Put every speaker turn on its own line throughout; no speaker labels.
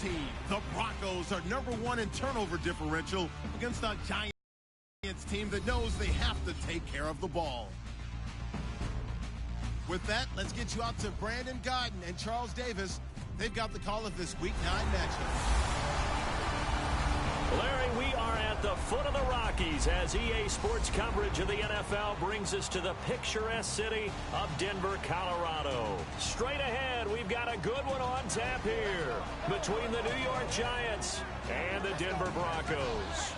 team. The Broncos are #1 in turnover differential against a Giants team that knows they have to take care of the ball. With that, let's get you out to Brandon Godden and Charles Davis. They've got the call of this Week 9 matchup.
Larry, we are at the foot of the Rockies as EA Sports coverage of the NFL brings us to the picturesque city of Denver, Colorado. Straight ahead, we've got a good one on tap here between the New York Giants and the Denver Broncos.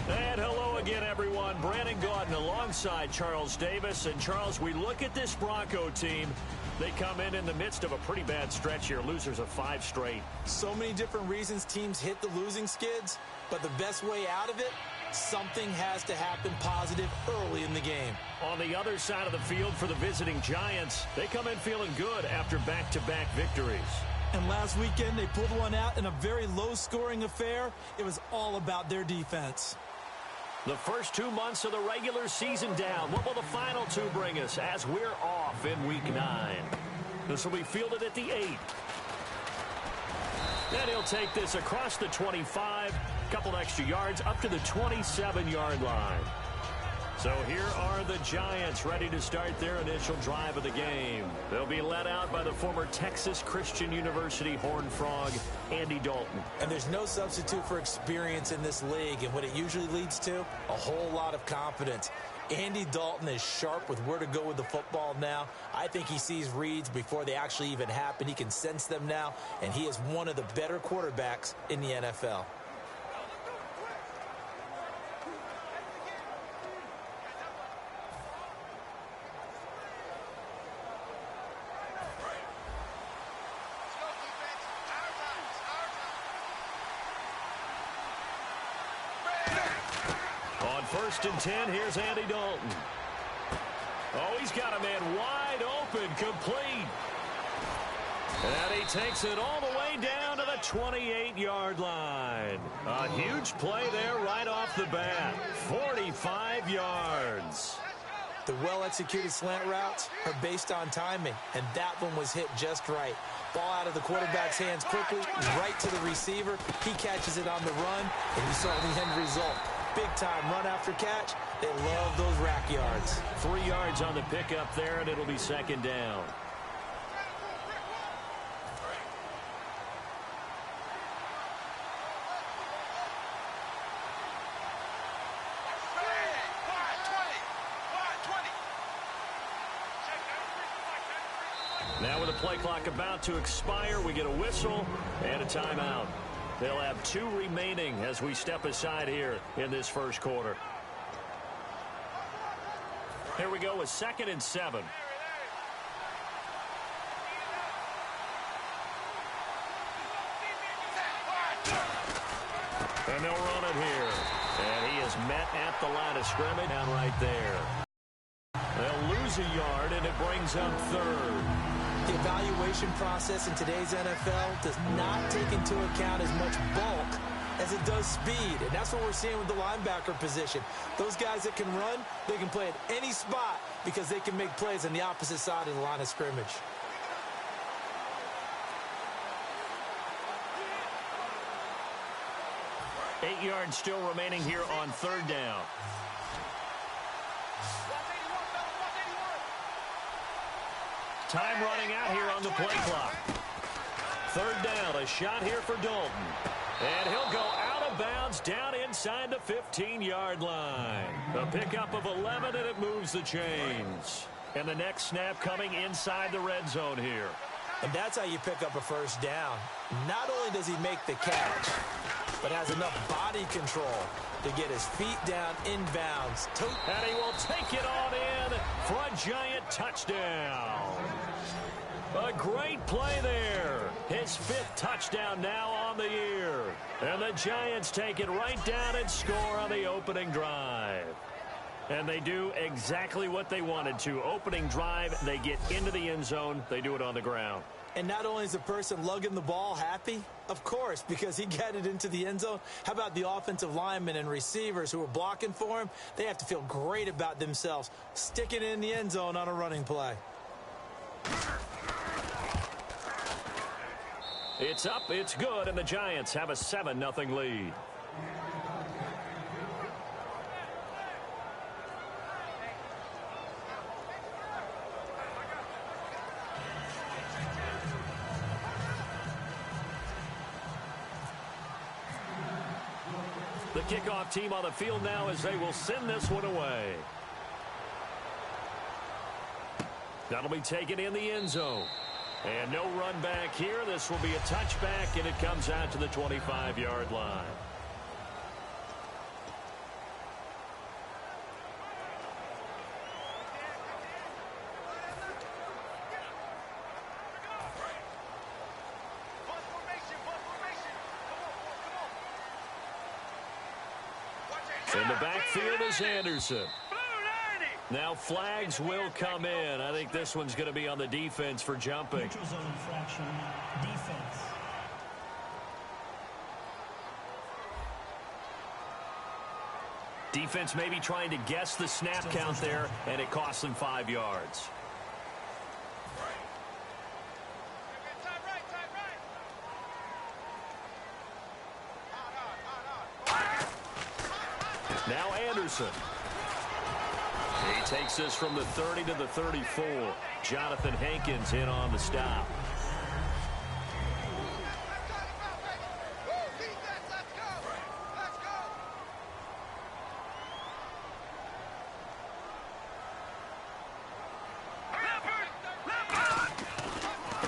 And hello again, everyone. Brandon Gaudin alongside Charles Davis. And, Charles, we look at this Bronco team. They come in the midst of a pretty bad stretch here. Losers of 5 straight.
So many different reasons teams hit the losing skids, but the best way out of it, something has to happen positive early in the game.
On the other side of the field for the visiting Giants, they come in feeling good after back-to-back victories.
And last weekend, they pulled one out in a very low-scoring affair. It was all about their defense.
The first 2 months of the regular season down. What will the final 2 bring us as we're off in Week 9? This will be fielded at the 8. Then he'll take this across the 25, couple extra yards up to the 27-yard line. So here are the Giants ready to start their initial drive of the game. They'll be led out by the former Texas Christian University Horned Frog, Andy Dalton.
And there's no substitute for experience in this league, and what it usually leads to, a whole lot of confidence. Andy Dalton is sharp with where to go with the football now. I think he sees reads before they actually even happen. He can sense them now, and he is one of the better quarterbacks in the NFL.
First and 10, here's Andy Dalton. Oh, he's got a man wide open, complete. And he takes it all the way down to the 28-yard line. A huge play there right off the bat. 45 yards.
The well-executed slant routes are based on timing, and that one was hit just right. Ball out of the quarterback's hands quickly, right to the receiver. He catches it on the run, and you saw the end result. Big-time run after catch. They love those rack yards.
3 yards on the pickup there, and it'll be second down. Now with the play clock about to expire, we get a whistle and a timeout. They'll have 2 remaining as we step aside here in this first quarter. Here we go with 2nd and 7. And they'll run it here. And he is met at the line of scrimmage down right there. They'll lose a yard, and it brings up 3rd.
The evaluation process in today's NFL does not take into account as much bulk as it does speed. And that's what we're seeing with the linebacker position. Those guys that can run, they can play at any spot because they can make plays on the opposite side of the line of scrimmage.
Eight yards still remaining here on 3rd down. Time running out here on the play clock. 3rd down, a shot here for Dalton. And he'll go out of bounds down inside the 15-yard line. A pickup of 11, and it moves the chains. And the next snap coming inside the red zone here.
And that's how you pick up a first down. Not only does he make the catch, but has enough body control to get his feet down inbounds.
And he will take it on in for a giant touchdown. A great play there. His 5th touchdown now on the year. And the Giants take it right down and score on the opening drive. And they do exactly what they wanted to. Opening drive, they get into the end zone. They do it on the ground.
And not only is the person lugging the ball happy, of course, because he got it into the end zone. How about the offensive linemen and receivers who are blocking for him? They have to feel great about themselves, sticking it in the end zone on a running play.
It's up, it's good, and the Giants have a 7-0 lead. The kickoff team on the field now as they will send this one away. That'll be taken in the end zone. And no run back here. This will be a touchback, and it comes out to the 25-yard line. In the backfield is Anderson. Now flags will come in. I think this one's going to be on the defense for jumping.
Neutral zone infraction, defense.
Defense maybe trying to guess the snap count there, and it costs them 5 yards. Now Anderson. He takes this from the 30 to the 34. Jonathan Hankins in on the stop.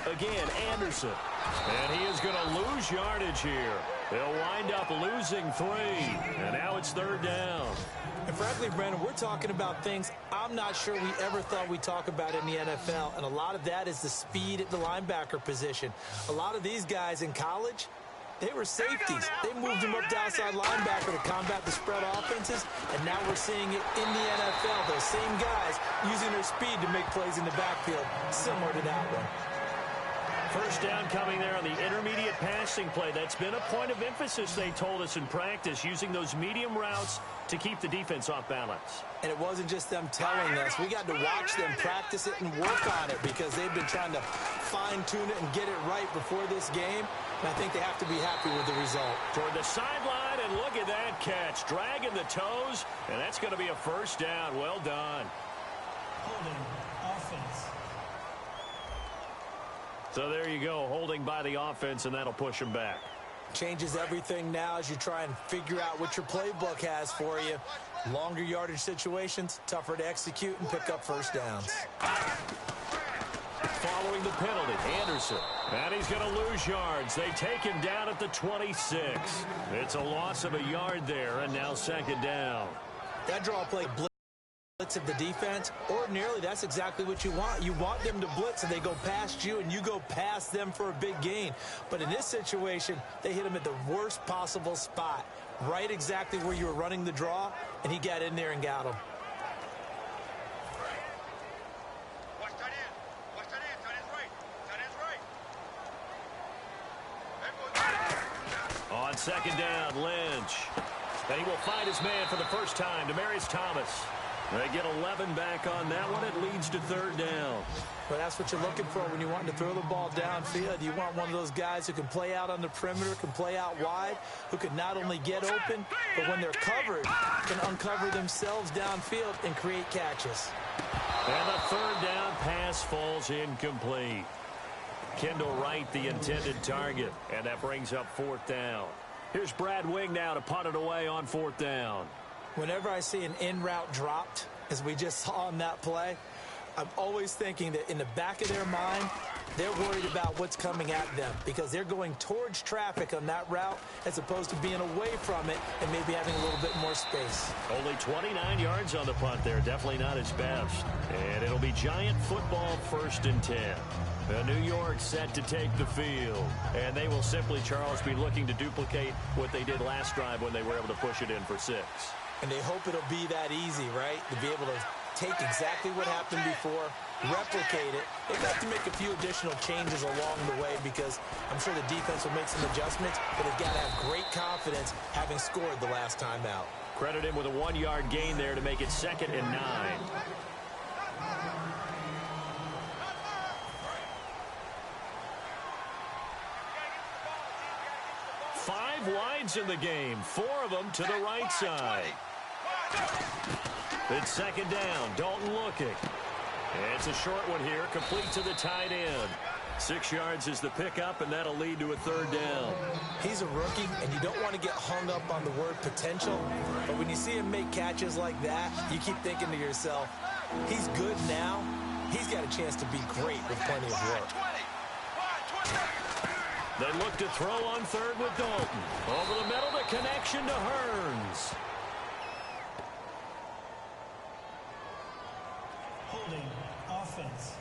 Again, Anderson. And he is going to lose yardage here. They'll wind up losing 3. And now it's 3rd down.
And frankly, Brandon, we're talking about things I'm not sure we ever thought we'd talk about in the NFL. And a lot of that is the speed at the linebacker position. A lot of these guys in college, they were safeties. They moved them up to outside linebacker to combat the spread offenses. And now we're seeing it in the NFL. Those same guys using their speed to make plays in the backfield, similar to that one.
First down coming there on the intermediate passing play. That's been a point of emphasis, they told us in practice, using those medium routes to keep the defense off balance.
And it wasn't just them telling us. We got to watch them practice it and work on it because they've been trying to fine-tune it and get it right before this game. And I think they have to be happy with the result.
Toward the sideline, and look at that catch. Dragging the toes, and that's going to be a first down. Well done.
Holding, offense.
So there you go, holding by the offense, and that'll push them back.
Changes everything now as you try and figure out what your playbook has for you. Longer yardage situations, tougher to execute and pick up first downs.
Following the penalty, Anderson. And he's going to lose yards. They take him down at the 26. It's a loss of a yard there, and now 2nd down.
That draw play blitz of the defense, ordinarily that's exactly what you want. You want them to blitz and they go past you and you go past them for a big gain. But in this situation, they hit him at the worst possible spot, right exactly where you were running the draw, and he got in there and got him.
Watch that end. Watch that end. Tight end's right. Tight end's right.
On 2nd down, Lynch. And he will find his man for the first time, Demaryius Thomas. They get 11 back on that one. It leads to 3rd down.
Well, that's what you're looking for when you want to throw the ball downfield. You want one of those guys who can play out on the perimeter, can play out wide, who can not only get open, but when they're covered, can uncover themselves downfield and create catches.
And the 3rd down pass falls incomplete. Kendall Wright, the intended target, and that brings up 4th down. Here's Brad Wing now to punt it away on 4th down.
Whenever I see an in route dropped, as we just saw on that play, I'm always thinking that in the back of their mind, they're worried about what's coming at them because they're going towards traffic on that route as opposed to being away from it and maybe having a little bit more space.
Only 29 yards on the punt there. Definitely not his best. And it'll be Giant football, 1st and 10. New York set to take the field. And they will simply, Charles, be looking to duplicate what they did last drive when they were able to push it in for 6.
And they hope it'll be that easy, right? To be able to take exactly what happened before, replicate it. They've got to make a few additional changes along the way because I'm sure the defense will make some adjustments, but they've got to have great confidence having scored the last time out.
Credit him with a 1-yard gain there to make it 2nd and 9. 5 wides in the game, 4 of them to the right side. It's second down. Dalton looking. It's a short one here, complete to the tight end. 6 yards is the pickup, and that'll lead to a third down.
He's a rookie, and you don't want to get hung up on the word potential. But when you see him make catches like that, you keep thinking to yourself, he's good now. He's got a chance to be great with plenty of work.
They look to throw on third with Dalton. Over the middle, the connection to Hearns.
Holding offense.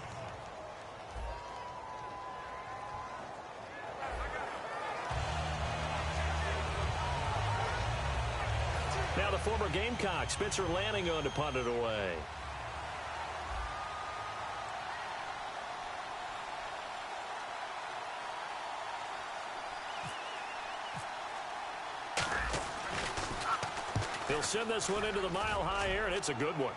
Now the former Gamecock, Spencer Lanning, on to punt it away. He'll send this one into the mile-high air, and it's a good one.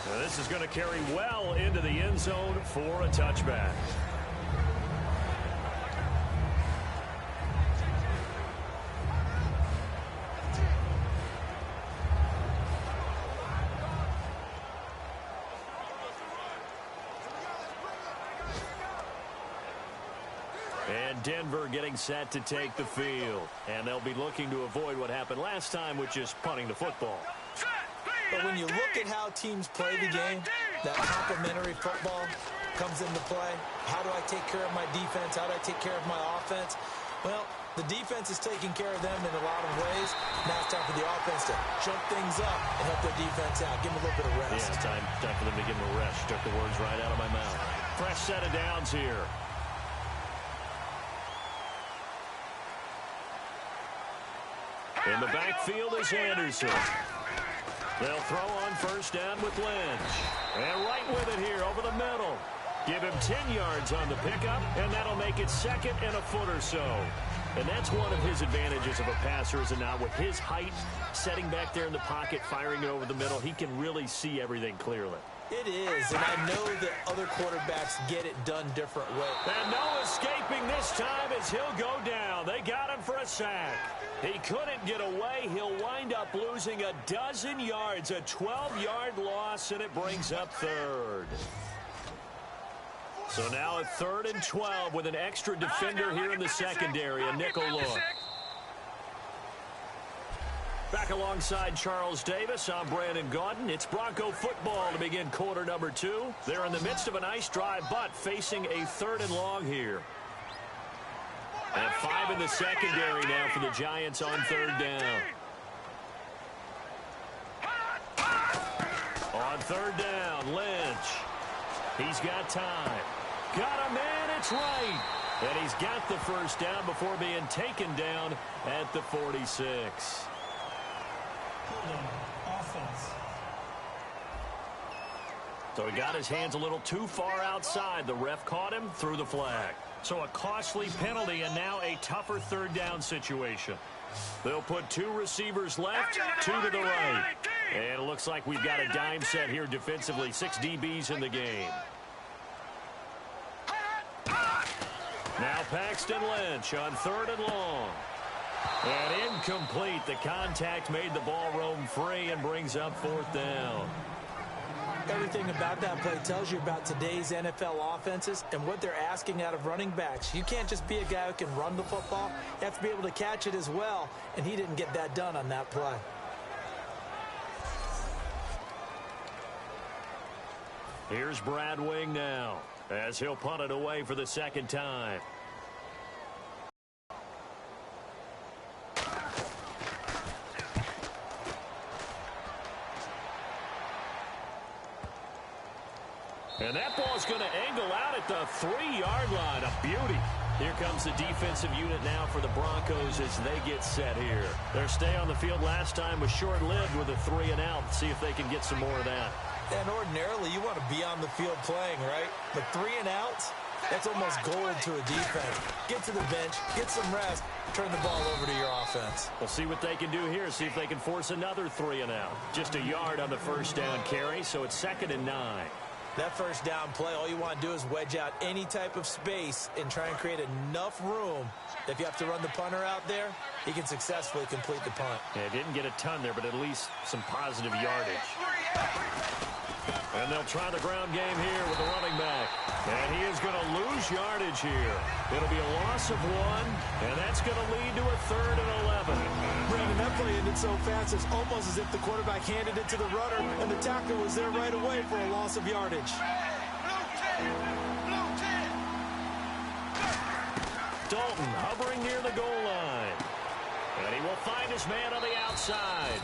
Now this is going to carry well into the end zone for a touchback. And Denver getting set to take the field. And they'll be looking to avoid what happened last time, which is punting the football.
But when you look at how teams play the game, that complementary football comes into play. How do I take care of my defense? How do I take care of my offense? Well, the defense is taking care of them in a lot of ways. Now it's time for the offense to jump things up and help their defense out. Give them a little bit of rest.
Yeah, time for them to give them a rest. Took the words right out of my mouth. Fresh set of downs here. In the backfield is Anderson. They'll throw on first down with Lynch. And right with it here over the middle. Give him 10 yards on the pickup, and that'll make it second and a foot or so. And that's one of his advantages of a passer, is now with his height, setting back there in the pocket, firing it over the middle, he can really see everything clearly.
It is, and I know that other quarterbacks get it done different ways.
And no escaping this time as he'll go down. They got him for a sack. He couldn't get away. He'll wind up losing a dozen yards, a 12-yard loss, and it brings up third. So now a 3rd and 12 with an extra defender here in the secondary, a nickel look. Back alongside Charles Davis, I'm Brandon Gaudin. It's Bronco football to begin quarter number 2. They're in the midst of a nice drive, but facing a 3rd and long here. And 5 in the secondary now for the Giants on 3rd down. On 3rd down, Lynch. He's got time. Got a man, it's right. And he's got the first down before being taken down at the 46.
Offense.
So he got his hands a little too far outside. The ref caught him, threw the flag. So a costly penalty and now a tougher 3rd down situation. They'll put 2 receivers left, 2 to the right. And it looks like we've got a dime set here defensively. 6 DBs in the game. Now Paxton Lynch on 3rd and long. And incomplete. The contact made the ball roam free and brings up 4th down.
Everything about that play tells you about today's NFL offenses and what they're asking out of running backs. You can't just be a guy who can run the football. You have to be able to catch it as well, and he didn't get that done on that play.
Here's Brad Wing now as he'll punt it away for the 2nd time. And that ball's going to angle out at the 3-yard line. A beauty. Here comes the defensive unit now for the Broncos as they get set here. Their stay on the field last time was short-lived with a 3-and-out. See if they can get some more of that.
And ordinarily, you want to be on the field playing, right? But 3-and-outs, that's almost gold to a defense. Get to the bench, get some rest, turn the ball over to your offense.
We'll see what they can do here. See if they can force another 3-and-out. Just a yard on the first down carry, so it's 2nd and 9.
That first down play, all you want to do is wedge out any type of space and try and create enough room If you have to run the punter out there, he can successfully complete the punt.
Yeah, didn't get a ton there, but at least some positive yardage. And they'll try the ground game here with the running back. And he is going to lose yardage here. It'll be a loss of 1, and that's going to lead to a 3rd and 11.
Brandon, that play ended so fast, it's almost as if the quarterback handed it to the runner, and the tackler was there right away for a loss of yardage.
Dalton hovering near the goal line. And he will find his man on the outside.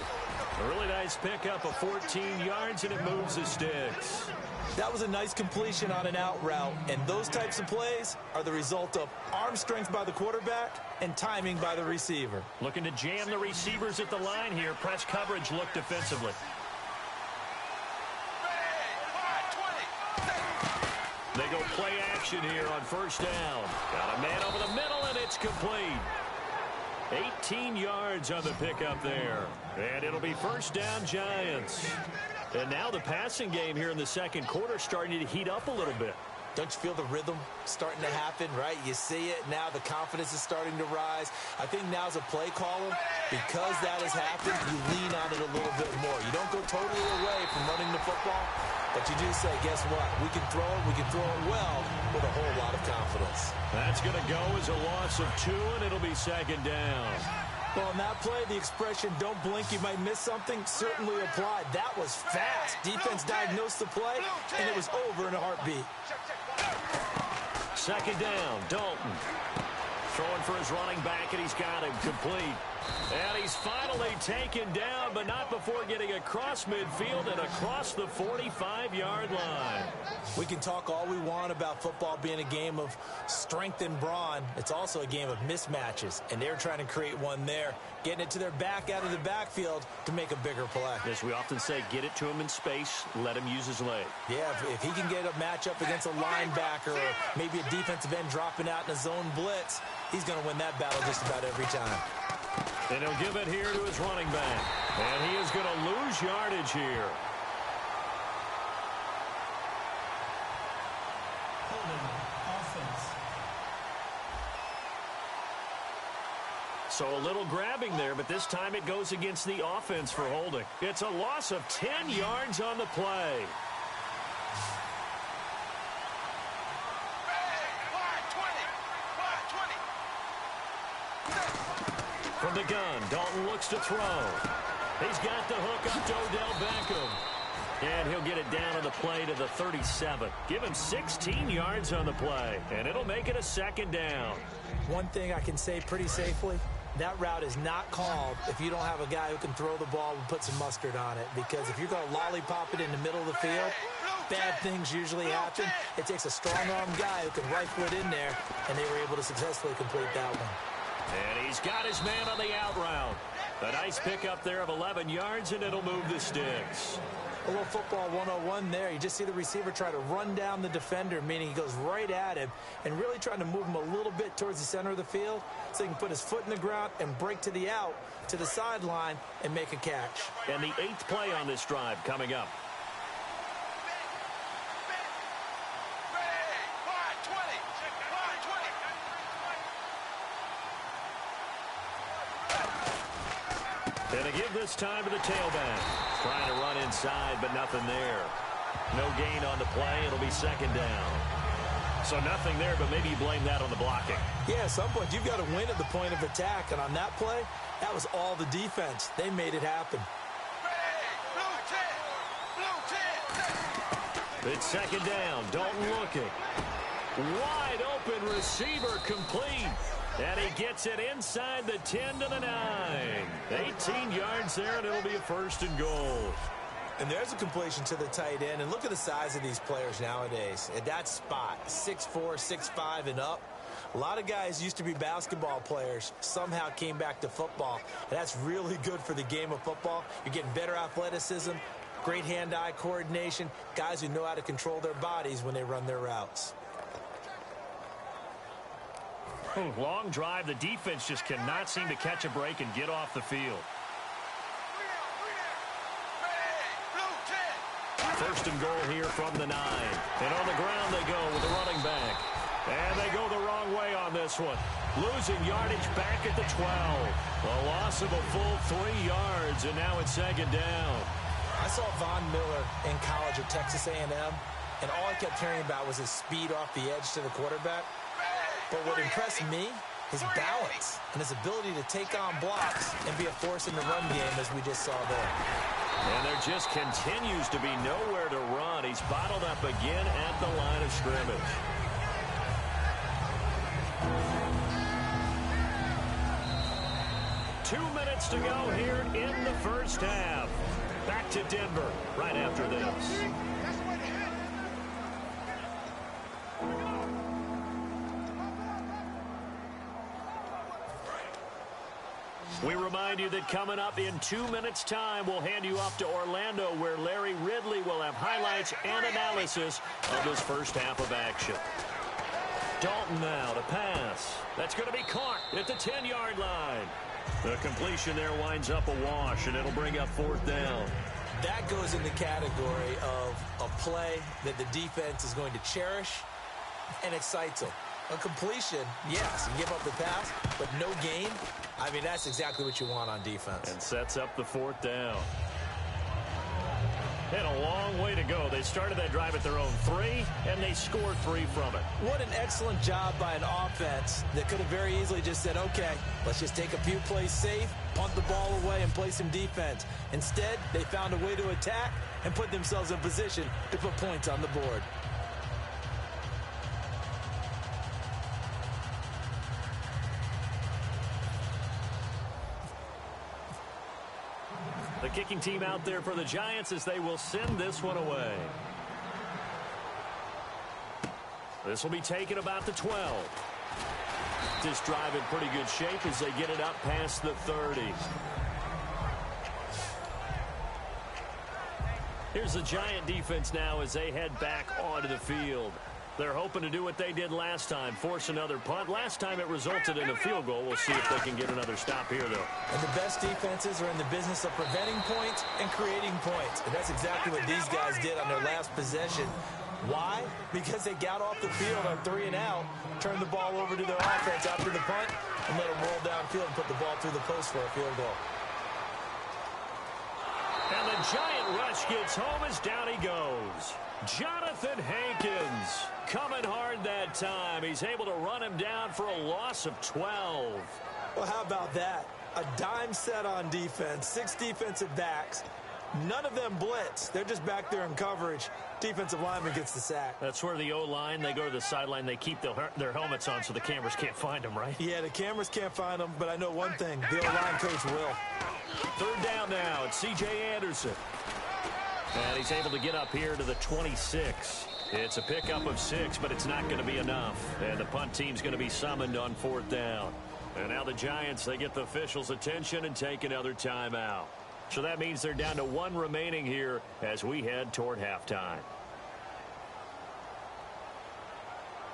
A really nice pickup of 14 yards, and it moves the sticks.
That was a nice completion on an out route, and those types of plays are the result of arm strength by the quarterback and timing by the receiver.
Looking to jam the receivers at the line here. Press coverage look defensively. They go play action here on first down. Got a man over the middle, and it's complete. 18 yards on the pickup there. And it'll be first down, Giants. And now the passing game here in the second quarter starting to heat up a little bit.
Don't you feel the rhythm starting to happen, right? You see it now. The confidence is starting to rise. I think now's a play caller. Because that has happened, you lean on it a little bit more. You don't go totally away from running the football, but you do say, guess what? We can throw it. We can throw it well with a whole lot of confidence.
That's going to go as a loss of 2, and it'll be second down.
Well, in that play, the expression, don't blink, you might miss something, certainly applied. That was fast. Defense diagnosed the play, and it was over in a heartbeat.
Second down, Dalton. Throwing for his running back, and he's got him complete. And he's finally taken down, but not before getting across midfield and across the 45-yard line.
We can talk all we want about football being a game of strength and brawn. It's also a game of mismatches, and they're trying to create one there, getting it to their back out of the backfield to make a bigger play.
As we often say, get it to him in space, let him use his leg.
Yeah, if he can get a matchup against a linebacker or maybe a defensive end dropping out in a zone blitz, he's going to win that battle just about every time.
And he'll give it here to his running back. And he is going to lose yardage here.
Holding offense.
So a little grabbing there, but this time it goes against the offense for holding. It's a loss of 10 yards on the play. From the gun, Dalton looks to throw. He's got the hook up to Odell Beckham. And he'll get it down on the play to the 37. Give him 16 yards on the play, and it'll make it a second down.
One thing I can say pretty safely, that route is not called if you don't have a guy who can throw the ball and put some mustard on it. Because if you're going to lollipop it in the middle of the field, bad things usually happen. It takes a strong-arm guy who can rifle it in there, and they were able to successfully complete that one.
And he's got his man on the out route. A nice pickup there of 11 yards, and it'll move the sticks.
A little football 101 there. You just see the receiver try to run down the defender, meaning he goes right at him and really trying to move him a little bit towards the center of the field so he can put his foot in the ground and break to the out, to the sideline, and make a catch.
And the 8th play on this drive coming up. And to give this time to the tailback. Trying to run inside, but nothing there. No gain on the play. It'll be second down. So nothing there, but maybe you blame that on the blocking.
Yeah, at some point, you've got to win at the point of attack. And on that play, that was all the defense. They made it happen.
It's second down. Dalton looking. Wide open receiver complete. And he gets it inside the 10 to the 9. 18 yards there, and it'll be a first and goal.
And there's a completion to the tight end. And look at the size of these players nowadays. At that spot, 6'4", 6'5", and up. A lot of guys used to be basketball players, somehow came back to football. And that's really good for the game of football. You're getting better athleticism, great hand-eye coordination, guys who know how to control their bodies when they run their routes.
Long drive. The defense just cannot seem to catch a break and get off the field. first and goal here from the 9. And on the ground they go with the running back. And they go the wrong way on this one. Losing yardage back at the 12. A loss of a full 3 yards, and now it's second down.
I saw Von Miller in college at Texas A&M, and all I kept hearing about was his speed off the edge to the quarterback. But what impressed me, his balance and his ability to take on blocks and be a force in the run game, as we just saw there.
And there just continues to be nowhere to run. He's bottled up again at the line of scrimmage. 2 minutes to go here in the first half. Back to Denver right after this. We remind you that coming up in 2 minutes' time, we'll hand you off to Orlando, where Larry Ridley will have highlights and analysis of this first half of action. Dalton now to pass. That's going to be caught at the 10-yard line. The completion there winds up a wash, and it'll bring up fourth down.
That goes in the category of a play that the defense is going to cherish and excites them. A completion, yes, you give up the pass, but no gain. I mean, that's exactly what you want on defense.
And sets up the fourth down. Had a long way to go. They started that drive at their own 3, and they scored 3 from it.
What an excellent job by an offense that could have very easily just said, okay, let's just take a few plays safe, punt the ball away, and play some defense. Instead, they found a way to attack and put themselves in position to put points on the board.
The kicking team out there for the Giants as they will send this one away. This will be taken about the 12. This drive in pretty good shape as they get it up past the 30. Here's the Giant defense now as they head back onto the field. They're hoping to do what they did last time, force another punt. Last time it resulted in a field goal. We'll see if they can get another stop here, though.
And the best defenses are in the business of preventing points and creating points. And that's exactly what these guys did on their last possession. Why? Because they got off the field on 3 and out, turned the ball over to their offense after the punt, and let them roll downfield and put the ball through the post for a field goal.
And the Giant rush gets home as down he goes. Jonathan Hankins coming hard that time. He's able to run him down for a loss of 12.
Well, how about that? A dime set on defense, 6 defensive backs. None of them blitz. They're just back there in coverage. Defensive lineman gets the sack.
That's where the O-line, they go to the sideline, they keep their helmets on so the cameras can't find them, right?
Yeah, the cameras can't find them, but I know one thing. The O-line coach will.
Third down now. It's C.J. Anderson. And he's able to get up here to the 26. It's a pickup of 6, but it's not going to be enough. And the punt team's going to be summoned on fourth down. And now the Giants, they get the officials' attention and take another timeout. So that means they're down to 1 remaining here as we head toward halftime.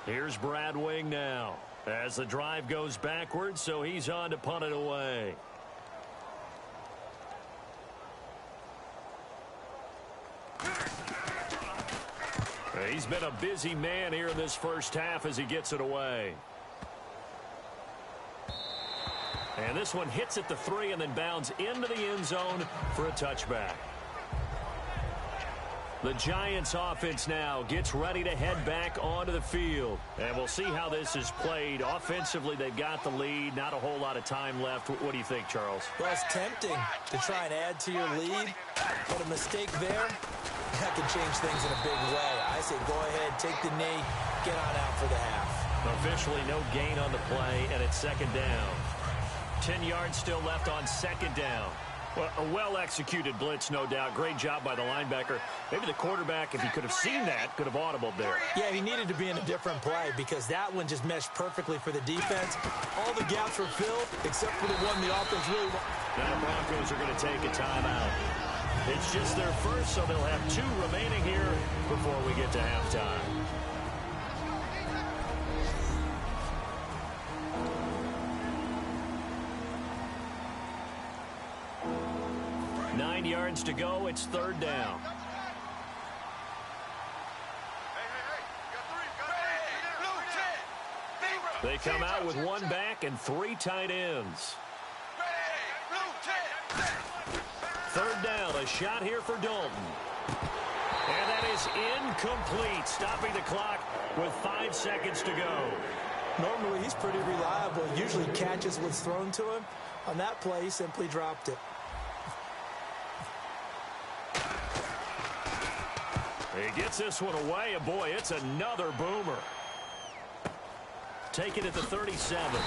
Here's Brad Wing now as the drive goes backwards, so he's on to punt it away. He's been a busy man here in this first half as he gets it away. And this one hits at the 3 and then bounds into the end zone for a touchback. The Giants offense now gets ready to head back onto the field. And we'll see how this is played. Offensively, they've got the lead. Not a whole lot of time left. What do you think, Charles?
Well, it's tempting to try and add to your lead. But a mistake there, that can change things in a big way. I say go ahead, take the knee, get on out for the half.
Officially no gain on the play, and it's second down. 10 yards still left on second down. Well, a well-executed blitz, no doubt. Great job by the linebacker. Maybe the quarterback, if he could have seen that, could have audibled there.
Yeah, he needed to be in a different play because that one just meshed perfectly for the defense. All the gaps were filled except for the one the offense really wanted.
Now the Broncos are going to take a timeout. It's just their first, so they'll have 2 remaining here before we get to halftime. Nine yards to go. It's third down. They come out with one back and 3 tight ends. Third down, a shot here for Dalton. And that is incomplete, stopping the clock with 5 seconds to go.
Normally, he's pretty reliable. Usually catches what's thrown to him. On that play, he simply dropped it.
He gets this one away, and boy, it's another boomer. Take it at the 37.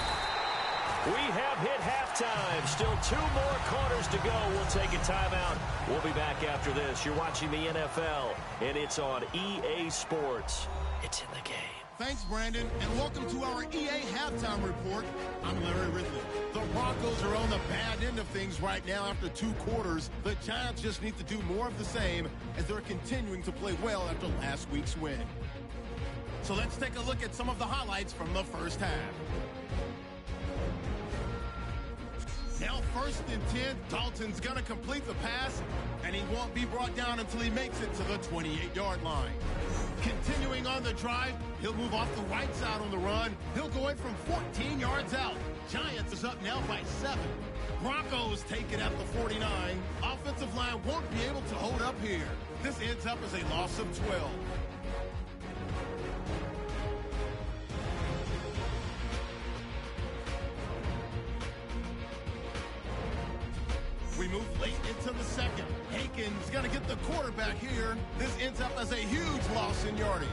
We have hit halftime. Still 2 more quarters to go. We'll take a timeout. We'll be back after this. You're watching the NFL, and it's on EA Sports. It's in the game.
Thanks, Brandon, and welcome to our EA Halftime Report. I'm Larry Ridley. The Broncos are on the bad end of things right now after 2 quarters. The Giants just need to do more of the same as they're continuing to play well after last week's win. So let's take a look at some of the highlights from the first half. Now 1st and 10, Dalton's going to complete the pass, and he won't be brought down until he makes it to the 28-yard line. Continuing on the drive, he'll move off the right side on the run. He'll go in from 14 yards out. Giants is up now by 7. Broncos take it at the 49. Offensive line won't be able to hold up here. This ends up as a loss of 12. We move late into the second. Haken's going to get the quarterback here. This ends up as a huge loss in yardage.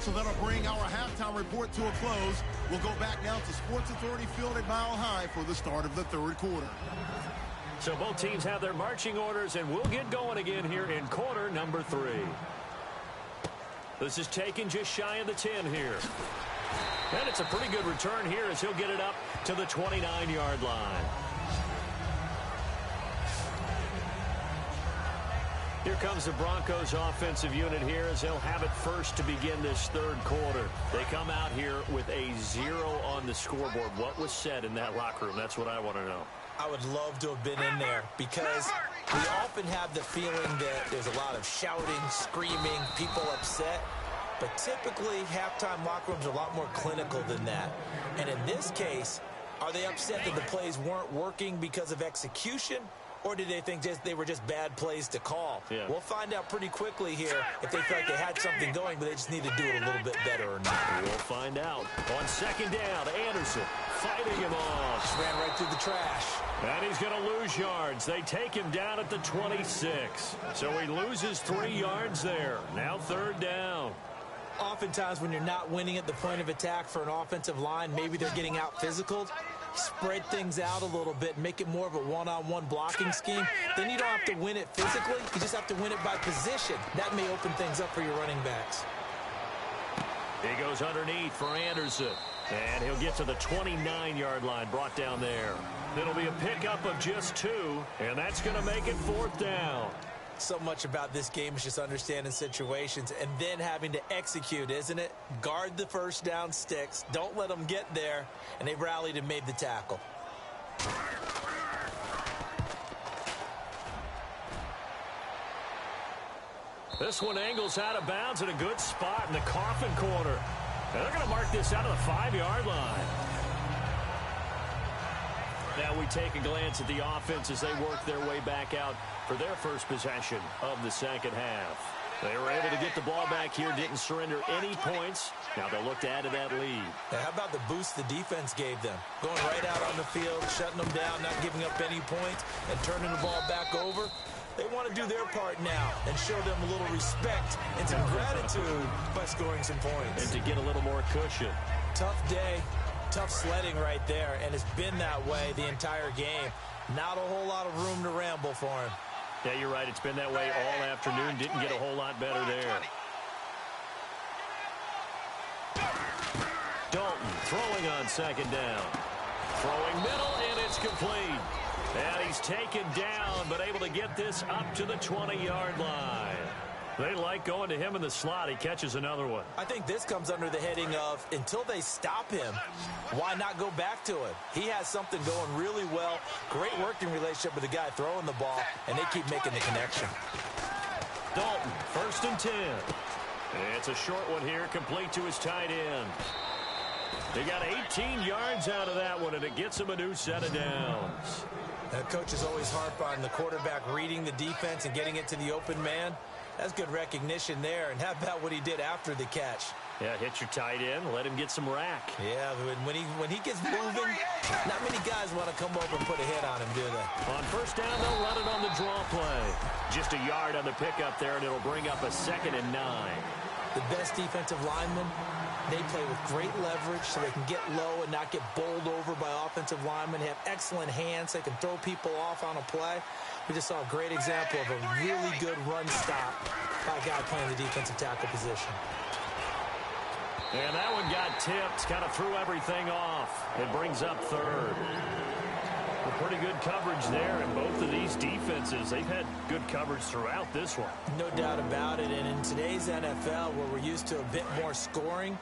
So that'll bring our halftime report to a close. We'll go back now to Sports Authority Field at Mile High for the start of the 3rd quarter.
So both teams have their marching orders, and we'll get going again here in quarter number 3. This is taken just shy of the 10 here. And it's a pretty good return here as he'll get it up to the 29-yard line. Here comes the Broncos offensive unit here as they'll have it first to begin this 3rd quarter. They come out here with a 0 on the scoreboard. What was said in that locker room? That's what I want to know.
I would love to have been in there because we often have the feeling that there's a lot of shouting, screaming, people upset. But typically, halftime locker rooms are a lot more clinical than that. And in this case, are they upset that the plays weren't working because of execution? Or did they think they were just bad plays to call?
Yeah.
We'll find out pretty quickly here if they feel like they had something going, but they just need to do it a little bit better or not.
We'll find out. On 2nd down, Anderson fighting him off.
Just ran right through the trash.
And he's going to lose yards. They take him down at the 26. So he loses 3 yards there. Now 3rd down.
Oftentimes when you're not winning at the point of attack for an offensive line, maybe they're getting out physical. Spread things out a little bit, make it more of a one-on-one blocking scheme. Then you don't have to win it physically. You just have to win it by position. That may open things up for your running backs.
He goes underneath for Anderson. And he'll get to the 29-yard line, brought down there. It'll be a pickup of just 2, and that's going to make it 4th down.
So much about this game is just understanding situations and then having to execute, isn't it? Guard the first down sticks. Don't let them get there. And they rallied and made the tackle.
This one angles out of bounds at a good spot in the coffin corner. And they're going to mark this out of the 5-yard line. Now we take a glance at the offense as they work their way back out for their first possession of the 2nd half. They were able to get the ball back here, didn't surrender any points. Now they'll look to add to that lead.
Now, how about the boost the defense gave them? Going right out on the field, shutting them down, not giving up any points, and turning the ball back over. They want to do their part now and show them a little respect and some gratitude by scoring some points.
And to get a little more cushion.
Tough day, tough sledding right there, and it's been that way the entire game. Not a whole lot of room to ramble for him.
Yeah, you're right. It's been that way all afternoon. Didn't get a whole lot better there. Dalton throwing on 2nd down. Throwing middle, and it's complete. And he's taken down, but able to get this up to the 20-yard line. They like going to him in the slot. He catches another one.
I think this comes under the heading of until they stop him, why not go back to him? He has something going really well. Great working relationship with the guy throwing the ball, and they keep making the connection.
Dalton, 1st and 10. It's a short one here, complete to his tight end. They got 18 yards out of that one, and it gets him a new set of downs.
Coaches always harp on the quarterback reading the defense and getting it to the open man. That's good recognition there. And how about what he did after the catch?
Yeah, hit your tight end, let him get some rack.
Yeah, when he gets moving, not many guys want to come over and put a hit on him, do they?
On 1st down, they'll run it on the draw play. Just a yard on the pickup there, and it'll bring up a 2nd and 9.
The best defensive linemen, they play with great leverage so they can get low and not get bowled over by offensive linemen. They have excellent hands. They can throw people off on a play. We just saw a great example of a really good run stop by a guy playing the defensive tackle position.
And that one got tipped, kind of threw everything off. It brings up 3rd. Pretty good coverage there, and both of these defenses, they've had good coverage throughout this one.
No doubt about it, and in today's NFL, where we're used to a bit more scoring,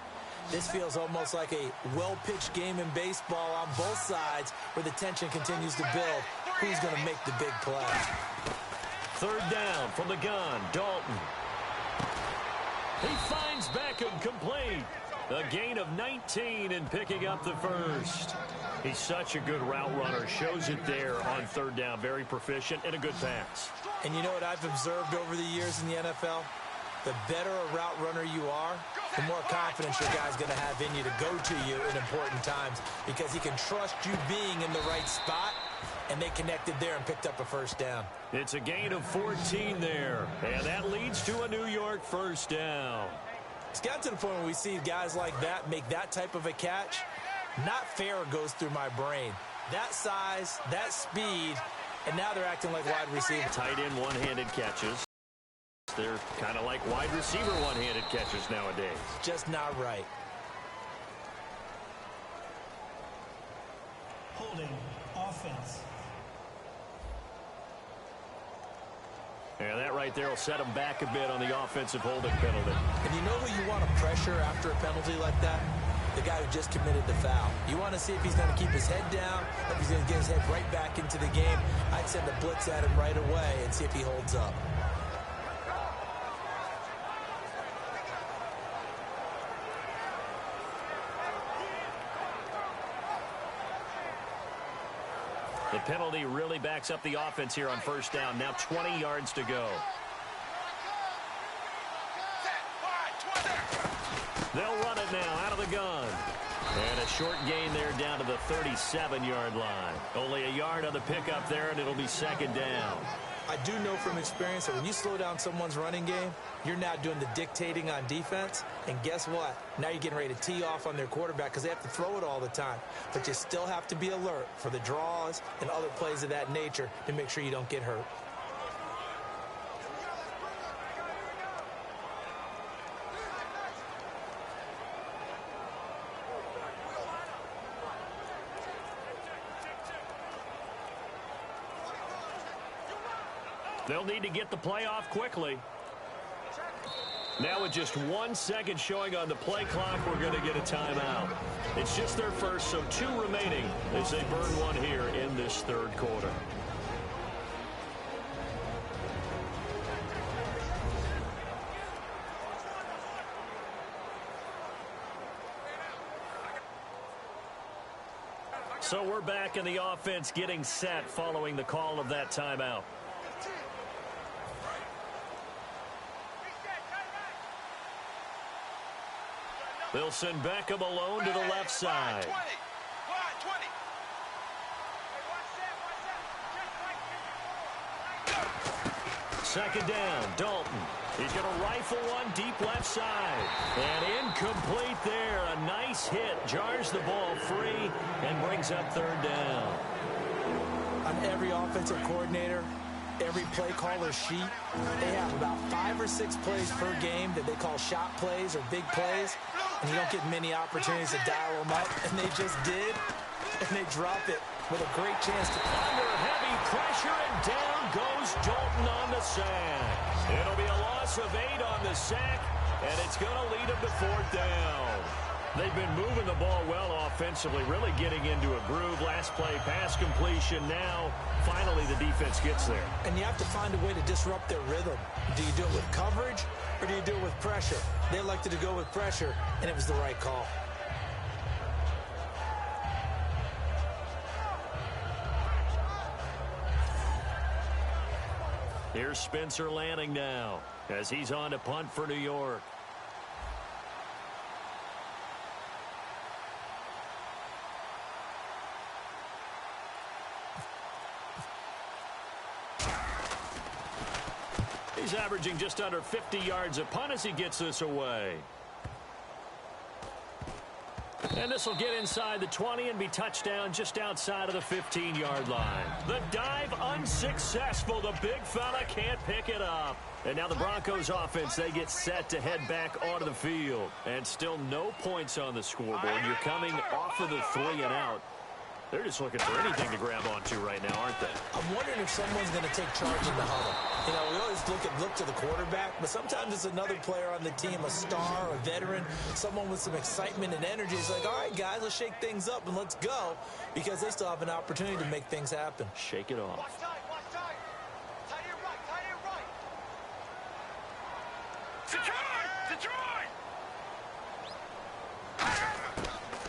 this feels almost like a well-pitched game in baseball on both sides, where the tension continues to build. Who's going to make the big play?
3rd down from the gun, Dalton. He finds Beckham complete. A gain of 19 and picking up the 1st. He's such a good route runner. Shows it there on 3rd down. Very proficient and a good pass.
And you know what I've observed over the years in the NFL? The better a route runner you are, the more confidence your guy's going to have in you to go to you in important times, because he can trust you being in the right spot, and they connected there and picked up a 1st down.
It's a gain of 14 there, and that leads to a New York 1st down.
It's got to the point where we see guys like that make that type of a catch. Not fair goes through my brain. That size, that speed, and now they're acting like wide receiver.
Tight end one-handed catches. They're kind of like wide receiver one-handed catches nowadays.
Just not right.
Holding offense.
And that right there will set him back a bit on the offensive holding penalty.
And you know who you want to pressure after a penalty like that? The guy who just committed the foul. You want to see if he's going to keep his head down, or if he's going to get his head right back into the game. I'd send a blitz at him right away and see if he holds up.
The penalty really backs up the offense here on 1st down. Now 20 yards to go. They'll run it now out of the gun. And a short gain there down to the 37-yard line. Only a yard on the pickup there, and it'll be 2nd down.
I do know from experience that when you slow down someone's running game, you're now doing the dictating on defense. And guess what? Now you're getting ready to tee off on their quarterback because they have to throw it all the time. But you still have to be alert for the draws and other plays of that nature to make sure you don't get hurt.
They'll need to get the play off quickly. Now with just 1 second showing on the play clock, we're going to get a timeout. It's just their first, so 2 remaining as they burn one here in this 3rd quarter. So we're back in the offense getting set following the call of that timeout. They'll send Beckham alone to the left side. 2nd down, Dalton. He's going to rifle one deep left side. And incomplete there. A nice hit. Jars the ball free and brings up 3rd down.
On every offensive coordinator, every play caller's sheet, they have about 5 or 6 plays per game that they call shot plays or big plays. And you don't get many opportunities to dial them up. And they just did. And they drop it with a great chance to...
Under heavy pressure, and down goes Dalton on the sack. It'll be a loss of 8 on the sack, and it's going to lead him to 4th down. They've been moving the ball well offensively, really getting into a groove. Last play, pass completion. Now, finally, the defense gets there.
And you have to find a way to disrupt their rhythm. Do you do it with coverage, or do you do it with pressure? They elected to go with pressure, and it was the right call.
Here's Spencer Lanning now as he's on to punt for New York. He's averaging just under 50 yards a punt as he gets this away. And this will get inside the 20 and be touchdown just outside of the 15-yard line. The dive unsuccessful. The big fella can't pick it up. And now the Broncos offense, they get set to head back onto the field. And still no points on the scoreboard. You're coming off of the 3 and out. They're just looking for anything to grab onto right now, aren't they?
I'm wondering if someone's going to take charge in the huddle. You know, we always look to the quarterback, but sometimes it's another player on the team, a star, a veteran, someone with some excitement and energy. It's like, all right, guys, let's shake things up and let's go, because they still have an opportunity to make things happen.
Shake it off.
Watch tight, watch tight. Tight end right, tight end right.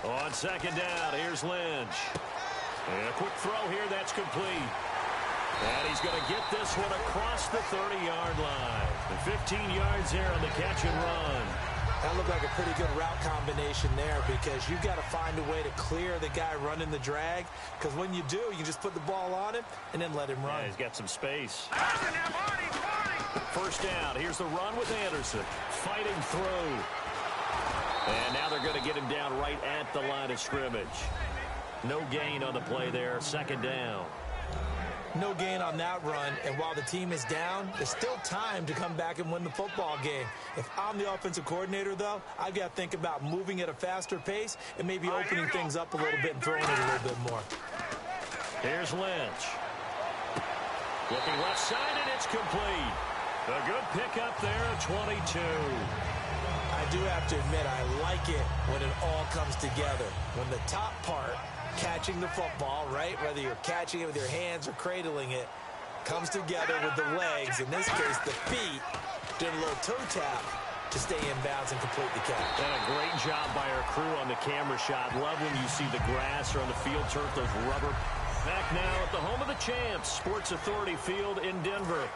On second down, here's Lynch. And a quick throw here, that's complete. And he's going to get this one across the 30-yard line. And 15 yards there on the catch and run.
That looked like a pretty good route combination there, because you've got to find a way to clear the guy running the drag, because when you do, you just put the ball on him and then let him run.
Yeah, he's got some space. First down, here's the run with Anderson. Fighting through. And now they're going to get him down right at the line of scrimmage. No gain on the play there, second down.
No gain on that run, and while the team is down, there's still time to come back and win the football game. If I'm the offensive coordinator, though, I've got to think about moving at a faster pace and maybe opening things up a little bit and throwing it a little bit more.
Here's Lynch. Looking left side, and it's complete. A good pickup there at 22.
I do have to admit, I like it when it all comes together. When the top part, catching the football, right, whether you're catching it with your hands or cradling it, comes together with the legs, in this case the feet, doing a little toe tap to stay in bounds and complete the catch.
And a great job by our crew on the camera shot. Love when you see the grass or on the field turf, those rubber. Back now at the home of the champs, Sports Authority Field in Denver.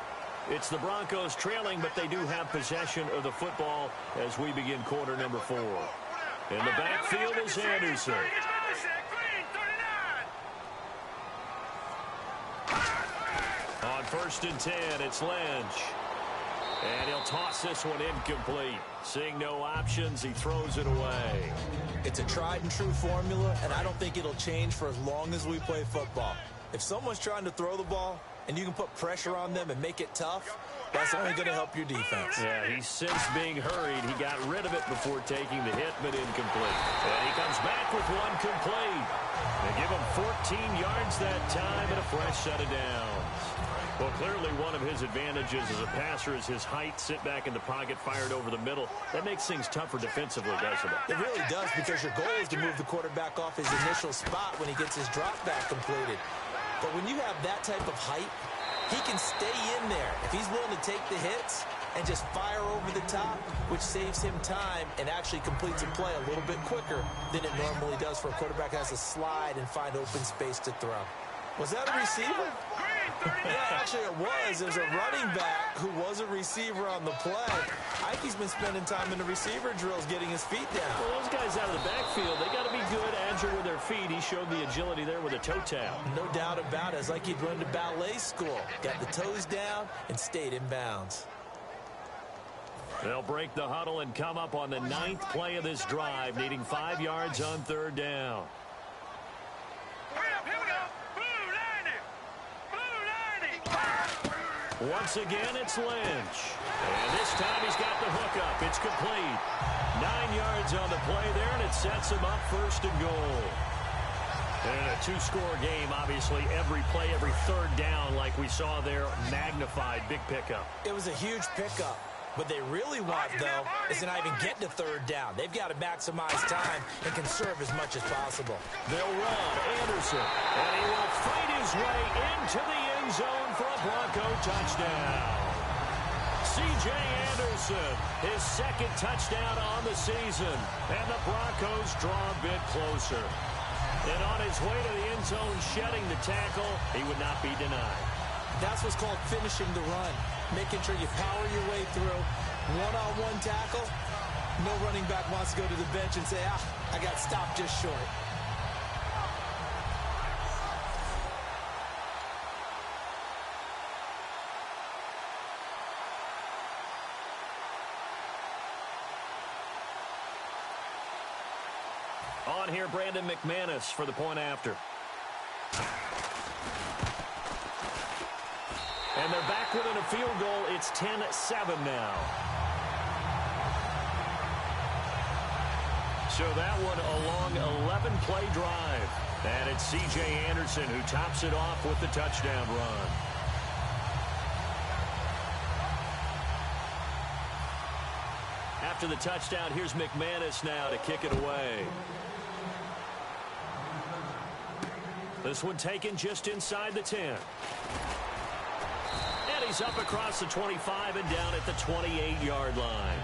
It's the Broncos trailing, but they do have possession of the football as we begin quarter number 4. In the backfield is Anderson. On first and 10, it's Lynch. And he'll toss this one incomplete. Seeing no options, he throws it away.
It's a tried and true formula, and I don't think it'll change for as long as we play football. If someone's trying to throw the ball, and you can put pressure on them and make it tough, that's only going to help your defense.
Yeah, he's since being hurried. He got rid of it before taking the hit, but incomplete. And he comes back with one complete. They give him 14 yards that time and a fresh set of downs. Well, clearly one of his advantages as a passer is his height. Sit back in the pocket, fired over the middle. That makes things tougher defensively, doesn't it?
It really does, because your goal is to move the quarterback off his initial spot when he gets his drop back completed. But when you have that type of height, he can stay in there if he's willing to take the hits and just fire over the top, which saves him time and actually completes a play a little bit quicker than it normally does for a quarterback that has to slide and find open space to throw. Was that a receiver? Yeah, actually it was. There's a running back who was a receiver on the play. Ikey's been spending time in the receiver drills getting his feet down.
Well, those guys out of the backfield, they got to be good, agile with their feet. He showed the agility there with a toe tap.
No doubt about it. It's like he'd run to ballet school. Got the toes down and stayed in bounds.
They'll break the huddle and come up on the 9th play of this drive, needing 5 yards on third down. Once again, it's Lynch. And this time he's got the hook up. It's complete. 9 yards on the play there, and it sets him up first and goal. And a 2-score game, obviously. Every play, every third down, like we saw there, magnified. Big pickup.
It was a huge pickup. What they really want, though, is to not even get to third down. They've got to maximize time and conserve as much as possible.
They'll run Anderson, and he will fight his way into the end zone for a Bronco touchdown. C.J. Anderson, his second touchdown on the season, and the Broncos draw a bit closer. And on his way to the end zone, shedding the tackle, he would not be denied.
That's what's called finishing the run, making sure you power your way through. One-on-one tackle, no running back wants to go to the bench and say, I got stopped just short.
On here, Brandon McManus for the point after. And they're back within a field goal. It's 10-7 now. So that one a long 11-play drive. And it's C.J. Anderson who tops it off with the touchdown run. After the touchdown, here's McManus now to kick it away. This one taken just inside the 10. And he's up across the 25 and down at the 28-yard line.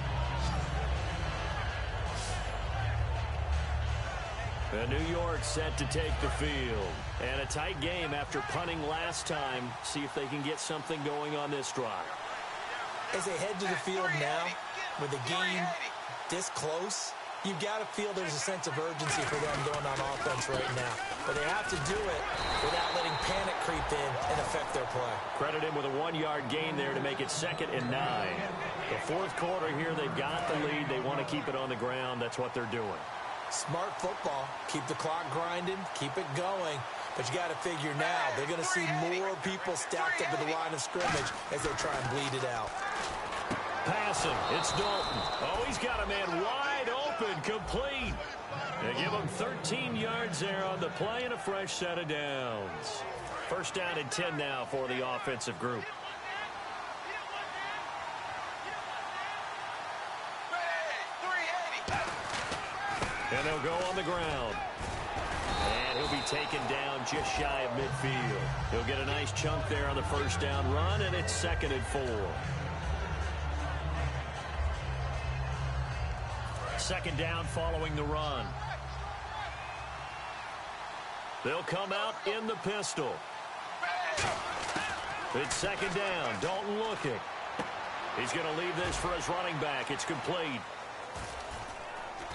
And New York set to take the field. And a tight game after punting last time. See if they can get something going on this drive.
As they head to the field now, with the game this close, you've got to feel there's a sense of urgency for them going on offense right now. But they have to do it without letting panic creep in and affect their play.
Credit him with a 1-yard gain there to make it 2nd and 9. The fourth quarter here, they've got the lead. They want to keep it on the ground. That's what they're doing.
Smart football. Keep the clock grinding. Keep it going. But you got to figure now, they're going to see more people stacked up at the line of scrimmage as they try and bleed it out.
Passing, it's Dalton. Oh, he's got a man wide open, complete. They give him 13 yards there on the play and a fresh set of downs. First down and 10 now for the offensive group. And they'll go on the ground. And he'll be taken down just shy of midfield. He'll get a nice chunk there on the first down run, and it's 2nd and 4. Second down following the run. They'll come out in the pistol. It's 2nd down. Dalton looking. He's going to leave this for his running back. It's complete.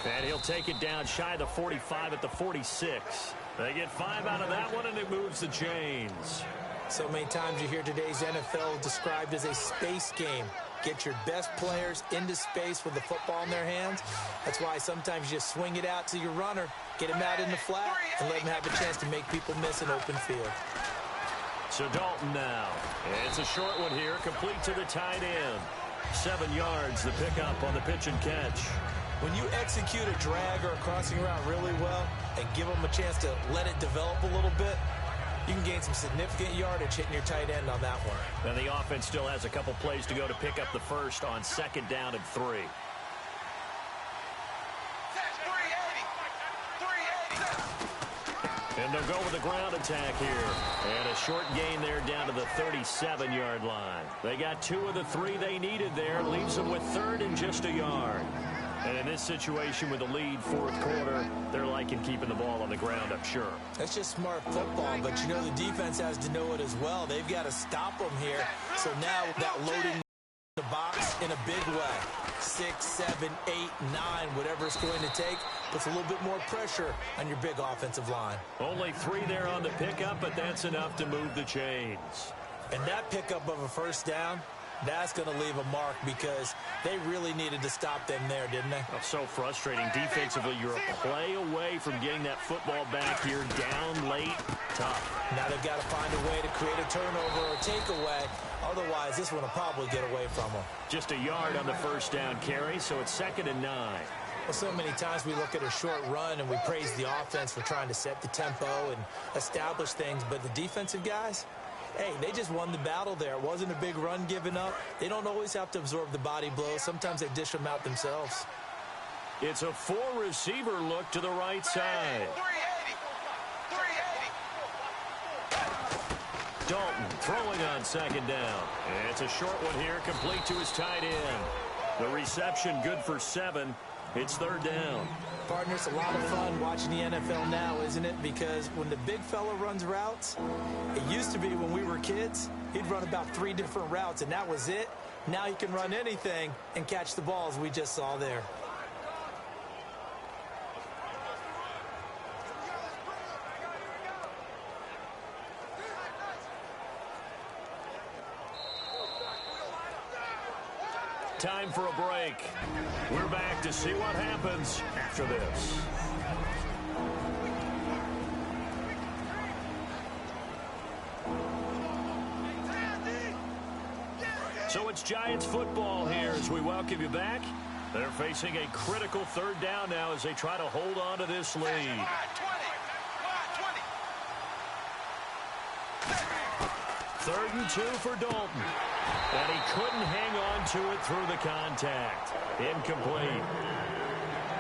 And he'll take it down shy of the 45 at the 46. They get 5 out of that one, and it moves the chains.
So many times you hear today's NFL described as a space game. Get your best players into space with the football in their hands. That's why sometimes you just swing it out to your runner, get him out in the flat, and let him have a chance to make people miss an open field.
So Dalton now. It's a short one here, complete to the tight end. 7 yards, the pickup on the pitch and catch.
When you execute a drag or a crossing route really well and give them a chance to let it develop a little bit, you can gain some significant yardage hitting your tight end on that one.
And the offense still has a couple plays to go to pick up the first on 2nd down and 3. And they'll go with a ground attack here. And a short gain there down to the 37-yard line. They got 2 of the 3 they needed there. Leaves them with 3rd and just a yard. And in this situation with the lead, 4th quarter, they're liking keeping the ball on the ground, I'm sure.
That's just smart football, but you know the defense has to know it as well. They've got to stop them here. So now that loading the box in a big way. 6, 7, 8, 9, whatever it's going to take, puts a little bit more pressure on your big offensive line.
Only 3 there on the pickup, but that's enough to move the chains.
And that pickup of a first down, that's going to leave a mark because they really needed to stop them there, didn't they?
Oh, so frustrating. Defensively, you're a play away from getting that football back here. Down late, tough.
Now they've got to find a way to create a turnover or takeaway. Otherwise, this one will probably get away from them.
Just a yard on the first down carry, so it's 2nd and 9.
Well, so many times we look at a short run and we praise the offense for trying to set the tempo and establish things, but the defensive guys, Hey, they just won the battle there. It wasn't a big run given up. They don't always have to absorb the body blows. Sometimes they dish them out themselves.
It's a four-receiver look to the right side.
380.
Dalton throwing on second down. And it's a short one here, complete to his tight end. The reception good for 7. It's third down.
Partner, it's a lot of fun watching the NFL now, isn't it? Because when the big fella runs routes, it used to be when we were kids, he'd run about 3 different routes, and that was it. Now he can run anything and catch the balls we just saw there.
Time for a break. We're back to see what happens after this. So it's Giants football here as we welcome you back. They're facing a critical third down now as they try to hold on to this lead. 3rd and 2 for Dalton. And he couldn't hang on to it through the contact. Incomplete.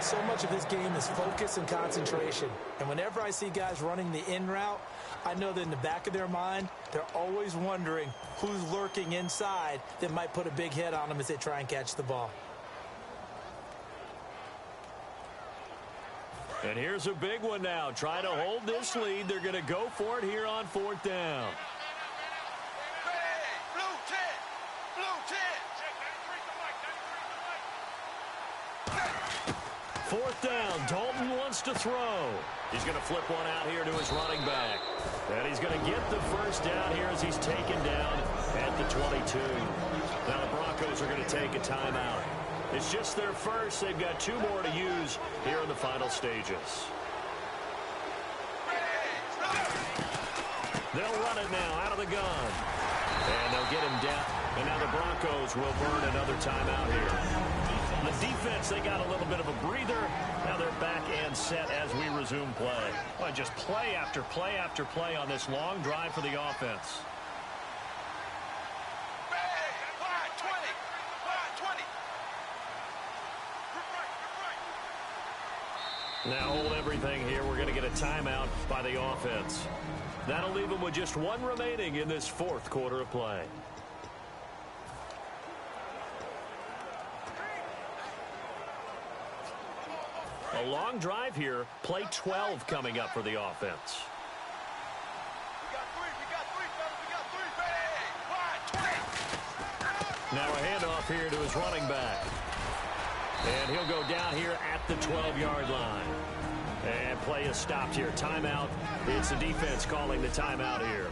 So much of this game is focus and concentration. And whenever I see guys running the in route, I know that in the back of their mind, they're always wondering who's lurking inside that might put a big hit on them as they try and catch the ball.
And here's a big one now. Trying to hold this lead. They're going to go for it here on 4th down. Fourth down, Dalton wants to throw. He's going to flip one out here to his running back. And he's going to get the first down here as he's taken down at the 22. Now the Broncos are going to take a timeout. It's just their first. They've got 2 more to use here in the final stages. They'll run it now out of the gun. And they'll get him down. And now the Broncos will burn another timeout here. The defense, they got a little bit of a breather. Now they're back and set as we resume play. Well, just play after play after play on this long drive for the offense. Now hold everything here. We're going to get a timeout by the offense. That'll leave them with just 1 remaining in this 4th quarter of play. A long drive here. Play 12 coming up for the offense. Now a handoff here to his running back. And he'll go down here at the 12-yard line. And play is stopped here. Timeout. It's the defense calling the timeout here.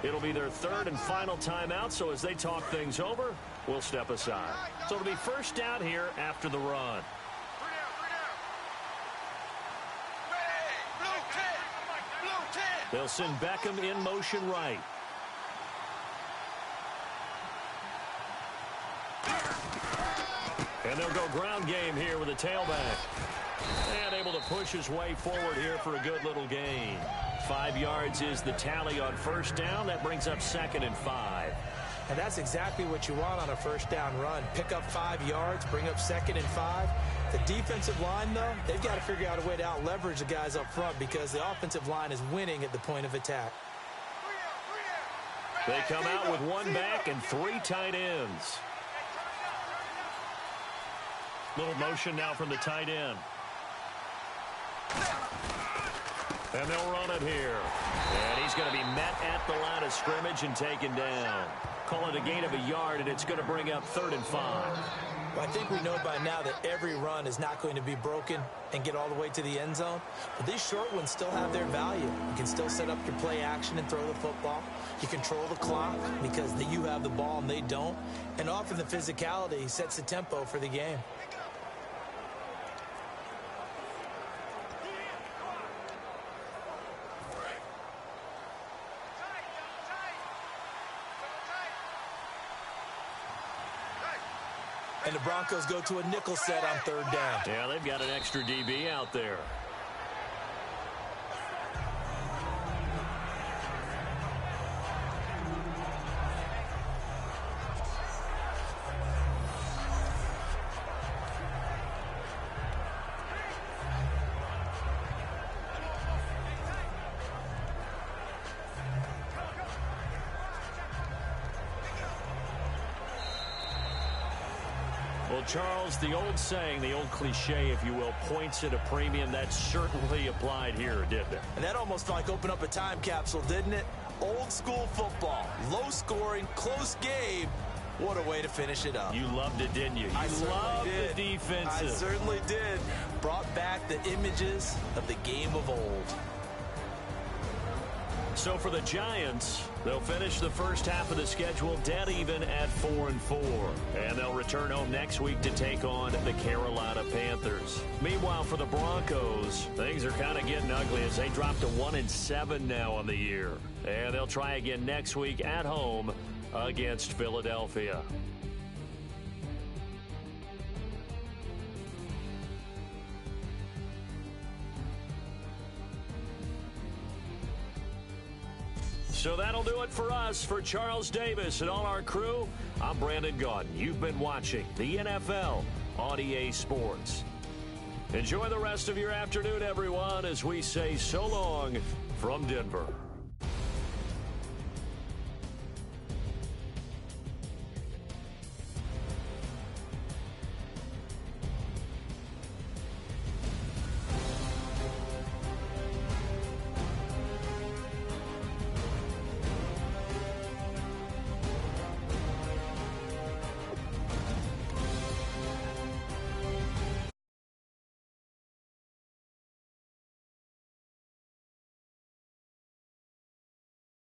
It'll be their 3rd and final timeout, so as they talk things over, we'll step aside. So it'll be first down here after the run. They'll send Beckham in motion right. And they'll go ground game here with a tailback. And able to push his way forward here for a good little gain. 5 yards is the tally on first down. That brings up 2nd and 5.
And that's exactly what you want on a first down run. Pick up 5 yards, bring up 2nd and 5. The defensive line, though, they've got to figure out a way to out-leverage the guys up front because the offensive line is winning at the point of attack.
They come out with 1 back and 3 tight ends. Little motion now from the tight end. And they'll run it here. And he's going to be met at the line of scrimmage and taken down. Call it a gain of a yard, and it's going to bring up 3rd and 5.
Well, I think we know by now that every run is not going to be broken and get all the way to the end zone. But these short ones still have their value. You can still set up your play action and throw the football. You control the clock because you have the ball and they don't. And often the physicality sets the tempo for the game. And the Broncos go to a nickel set on 3rd down.
Yeah, they've got an extra DB out there. Charles, the old saying, the old cliche, if you will, points at a premium, that certainly applied here, didn't it?
And that almost felt like opened up a time capsule, didn't it? Old school football, low scoring, close game. What a way to finish it up.
You loved it, didn't you? You loved the defenses.
I certainly did. Brought back the images of the game of old.
So for the Giants, they'll finish the first half of the schedule dead even at 4-4. And they'll return home next week to take on the Carolina Panthers. Meanwhile, for the Broncos, things are kind of getting ugly as they drop to 1-7 now on the year. And they'll try again next week at home against Philadelphia. So that'll do it for us. For Charles Davis and all our crew, I'm Brandon Gaudin. You've been watching the NFL on EA Sports. Enjoy the rest of your afternoon, everyone, as we say so long from Denver.